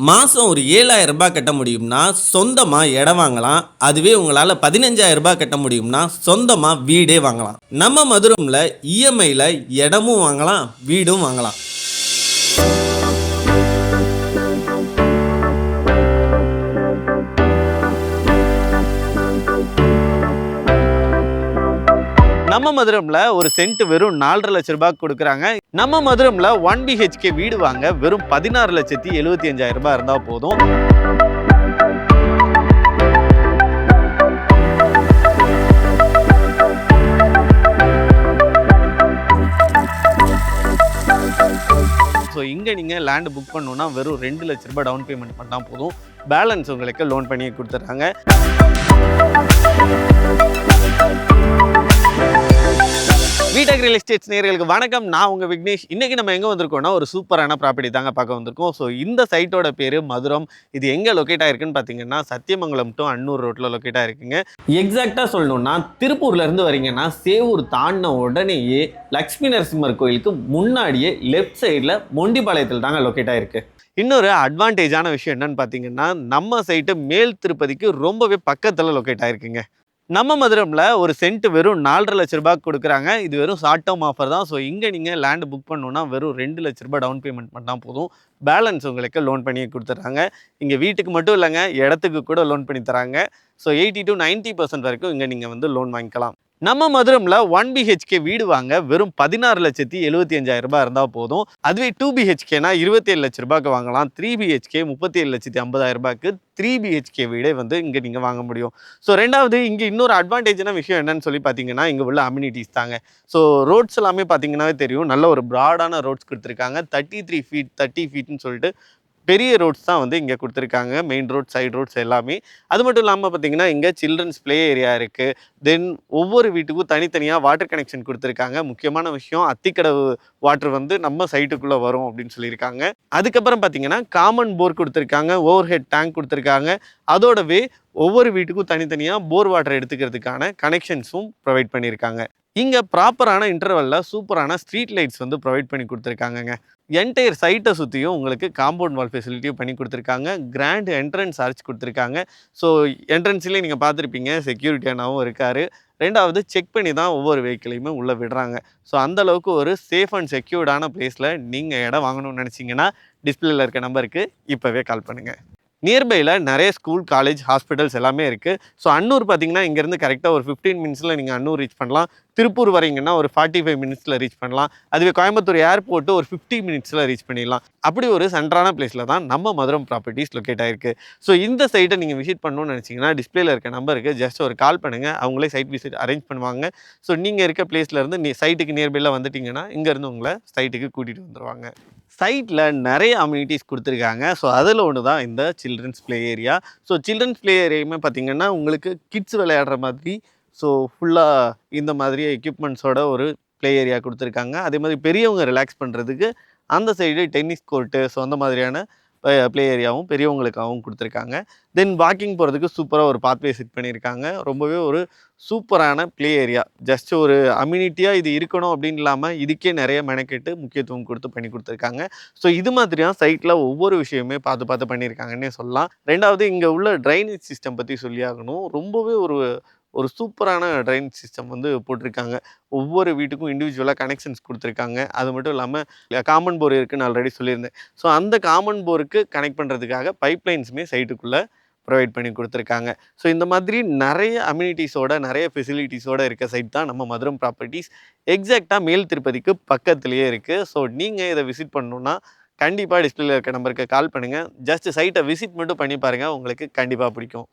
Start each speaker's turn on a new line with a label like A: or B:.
A: மாதம் ஒரு ரூ. 7,000 கட்ட முடியும்னா சொந்தமாக இடம் வாங்கலாம். அதுவே உங்களால் ரூ. 15,000 கட்ட முடியும்னா சொந்தமாக வீடே வாங்கலாம். நம்ம மதுரமில் இஎம்ஐயில் இடமும் வாங்கலாம், வீடும் வாங்கலாம். நம்ம மதுரம்ல ஒரு சென்ட் வெறும் 4,50,000 லட்சம் கொடுக்குறாங்க. நம்ம மதுரம்ல 1 BHK வீடு வாங்க வெறும் 16,75,000 இருந்தா போதும். ஸோ இங்கே நீங்கள் லேண்டு புக் பண்ணணுன்னா வெறும் 2 லட்ச ரூபாய் டவுன் பேமெண்ட் பண்ணால் போதும். பேலன்ஸ் உங்களுக்கு லோன் பண்ணி கொடுத்துட்றாங்க. வீடெக் ரியல் எஸ்டேட்ஸ் நேயர்களுக்கு வணக்கம். நான் உங்கள் விக்னேஷ். இன்றைக்கி நம்ம எங்கே வந்திருக்கோம்னா ஒரு சூப்பரான ப்ராப்பர்ட்டி தாங்க பார்க்க வந்திருக்கோம். ஸோ இந்த சைட்டோட பேர் மதுரம். இது எங்கே லொக்கேட் ஆகிருக்குன்னு பார்த்தீங்கன்னா சத்தியமங்கலம் டு அன்னூர் ரோட்டில் லொக்கேட் ஆகிருக்குங்க. எக்ஸாக்டாக சொல்லணும்னா திருப்பூர்லேருந்து வரீங்கன்னா சேவூர் தாண்டின உடனேயே லக்ஷ்மி நரசிம்மர் கோயிலுக்கு முன்னாடியே லெஃப்ட் சைடில் மொண்டிபாளையத்தில் தாங்க லொக்கேட் ஆகிருக்கு. இன்னொரு அட்வான்டேஜான விஷயம் என்னன்னு பார்த்தீங்கன்னா நம்ம சைட்டு மேல் திருப்பதிக்கு ரொம்பவே பக்கத்தில் லொக்கேட் ஆகிருக்குங்க. நம்ம மதுரமில் ஒரு சென்ட் வெறும் 4,50,000 லட்சம் கொடுக்குறாங்க. இது வெறும் ஷார்ட் டேர்ம் ஆஃபர் தான். ஸோ இங்கே நீங்கள் லேண்டு புக் பண்ணணுன்னா வெறும் 2 லட்ச ரூபாய் டவுன் பேமெண்ட் பண்ணால் போதும். பேலன்ஸ் உங்களுக்கு லோன் பண்ணி கொடுத்துட்றாங்க. இங்கே வீட்டுக்கு மட்டும் இல்லைங்க, இடத்துக்கு கூட லோன் பண்ணி தராங்க. ஸோ 80 to 90% வரைக்கும் இங்கே நீங்கள் லோன் வாங்கிக்கலாம். நம்ம மதுரமில் 1 BHK வீடு வாங்க வெறும் 16,75,000 இருந்தால் போதும். அதுவே 2 BHKனா 27 லட்ச ரூபாய்க்கு வாங்கலாம். 3 BHK 37,50,000 3 BHK வீடே இங்கே நீங்கள் வாங்க முடியும். ஸோ ரெண்டாவது இங்கே இன்னொரு அட்வான்டேஜான விஷயம் என்னன்னு சொல்லி பார்த்தீங்கன்னா இங்கே உள்ள அம்யூனிட்டிஸ் தாங்க. ஸோ ரோட்ஸ் எல்லாமே பார்த்தீங்கன்னாவே தெரியும், நல்ல ஒரு ப்ராடான ரோட்ஸ் கொடுத்துருக்காங்க. 33 feet 30 feetன்னு சொல்லிட்டு பெரிய ரோட்ஸ் தான் இங்கே கொடுத்துருக்காங்க. மெயின் ரோட், சைடு ரோட்ஸ் எல்லாமே. அது மட்டும் இல்லாமல் பார்த்தீங்கன்னா இங்கே சில்ட்ரன்ஸ் ப்ளே ஏரியா இருக்குது. தென் ஒவ்வொரு வீட்டுக்கும் தனித்தனியாக வாட்டர் கனெக்ஷன் கொடுத்துருக்காங்க. முக்கியமான விஷயம், அத்திக்கடவு வாட்டர் நம்ம சைட்டுக்குள்ளே வரும் அப்படின்னு சொல்லியிருக்காங்க. அதுக்கப்புறம் பார்த்தீங்கன்னா காமன் போர் கொடுத்துருக்காங்க, ஓவர் ஹெட் டேங்க் கொடுத்துருக்காங்க. அதோடவே ஒவ்வொரு வீட்டுக்கும் தனித்தனியாக போர் வாட்டர் எடுத்துக்கிறதுக்கான கனெக்ஷன்ஸும் ப்ரொவைட் பண்ணியிருக்காங்க. இங்கே ப்ராப்பரான இன்டர்வலில் சூப்பரான ஸ்ட்ரீட் லைட்ஸ் ப்ரொவைட் பண்ணி கொடுத்துருக்காங்கங்க. என்டையர் சைட்டை சுற்றியும் உங்களுக்கு காம்பவுண்ட் வால் ஃபெசிலிட்டியும் பண்ணி கொடுத்துருக்காங்க. கிராண்ட் என்ட்ரன்ஸ் ஆர்ச் கொடுத்துருக்காங்க. ஸோ என்ட்ரன்ஸ்லேயே நீங்கள் பார்த்துருப்பீங்க, செக்யூரிட்டியானாவும் இருக்கார். ரெண்டாவது செக் பண்ணி தான் ஒவ்வொரு வெஹிக்கிளையுமே உள்ளே விடுறாங்க. ஸோ அந்தளவுக்கு ஒரு சேஃப் அண்ட் செக்யூர்டான பிளேஸில் நீங்கள் இடம் வாங்கணும்னு நினச்சிங்கன்னா டிஸ்பிளேல இருக்க நம்பருக்கு இப்போவே கால் பண்ணுங்கள். நியர்பையில் நிறைய ஸ்கூல், காலேஜ், ஹாஸ்பிட்டல்ஸ் எல்லாமே இருக்குது. ஸோ அன்னூர் பார்த்தீங்கன்னா இங்கேருந்து கரெக்டாக ஒரு 15 மினிட்ஸில் நீங்கள் அன்னூர் ரீச் பண்ணலாம். திருப்பூர் வரீங்கன்னா ஒரு 45 மினிட்ஸில் ரீச் பண்ணலாம். அதுவே கோயம்புத்தூர் ஏர்போர்ட்டு ஒரு 50 மினிட்ஸில் ரீச் பண்ணிடலாம். அப்படி ஒரு சென்ட்ரான பிளேஸில் தான் நம்ம மதுரம் ப்ராப்பர்ட்டிஸ் லொக்கேட் ஆகிருக்கு. ஸோ இந்த சைட்டை நீங்கள் விசிட் பண்ணணும்னு நினச்சிங்கன்னா டிஸ்பிளேல இருக்க நம்பருக்கு ஜஸ்ட் ஒரு கால் பண்ணுங்கள். அவங்களே சைட் விசிட் அரேஞ்ச் பண்ணுவாங்க. ஸோ நீங்கள் இருக்க பிளேஸ்லேருந்து சைட்டுக்கு நியர்பையில் வந்துட்டிங்கன்னா இங்கேருந்து உங்களை சைட்டுக்கு கூட்டிகிட்டு வந்துடுவாங்க. சைட்டில் நிறைய அம்யூனிட்டிஸ் கொடுத்துருக்காங்க. ஸோ அதில் ஒன்று தான் இந்த children's play area. So children's play ஏரியாவுமே பார்த்திங்கன்னா உங்களுக்கு கிட்ஸ் விளையாடுற மாதிரி, ஸோ ஃபுல்லாக இந்த மாதிரி எக்யூப்மெண்ட்ஸோட ஒரு ப்ளே ஏரியா கொடுத்துருக்காங்க. அதே மாதிரி பெரியவங்க ரிலாக்ஸ் பண்ணுறதுக்கு அந்த சைடு டென்னிஸ் கோர்ட்டு, ஸோ அந்த மாதிரியான ப்ளே ஏரியாவும் பெரியவங்களுக்காகவும் கொடுத்துருக்காங்க. தென் வாக்கிங் போகிறதுக்கு சூப்பராக ஒரு பாத்வே செட் பண்ணியிருக்காங்க. ரொம்பவே ஒரு சூப்பரான ப்ளே ஏரியா. ஜஸ்ட் ஒரு அம்யூனிட்டியாக இது இருக்கணும் அப்படின்னு இல்லாமல் இதுக்கே நிறைய மெனக்கெட்டு முக்கியத்துவம் கொடுத்து பண்ணி கொடுத்துருக்காங்க. ஸோ இது மாதிரியாக சைட்டில் ஒவ்வொரு விஷயமே பார்த்து பார்த்து பண்ணியிருக்காங்கன்னே சொல்லலாம். ரெண்டாவது இங்கே உள்ள ட்ரைனேஜ் சிஸ்டம் பற்றி சொல்லி ஆகணும். ரொம்பவே ஒரு சூப்பரான ட்ரைனேஜ் சிஸ்டம் போட்டிருக்காங்க. ஒவ்வொரு வீட்டுக்கும் இண்டிவிஜுவலாக கனெக்ஷன்ஸ் கொடுத்துருக்காங்க. அது மட்டும் இல்லாமல் காமன் போர் இருக்குதுன்னு ஆல்ரெடி சொல்லியிருந்தேன். ஸோ அந்த காமன் போருக்கு கனெக்ட் பண்ணுறதுக்காக பைப்லைன்ஸுமே சைட்டுக்குள்ளே ப்ரொவைட் பண்ணி கொடுத்துருக்காங்க. ஸோ இந்த மாதிரி நிறைய அம்யூனிட்டிஸோட, நிறைய ஃபெசிலிட்டிஸோடு இருக்க சைட் தான் நம்ம மதுரம் ப்ராப்பர்ட்டிஸ். எக்ஸாக்டாக மேல் திருப்பதிக்கு பக்கத்துலேயே இருக்குது. ஸோ நீங்கள் இதை விசிட் பண்ணணுன்னா கண்டிப்பாக டிஸ்பிளேல இருக்க நம்பருக்கு கால் பண்ணுங்கள். ஜஸ்ட் சைட்டை விசிட் மட்டும் பண்ணி பாருங்கள், உங்களுக்கு கண்டிப்பாக பிடிக்கும்.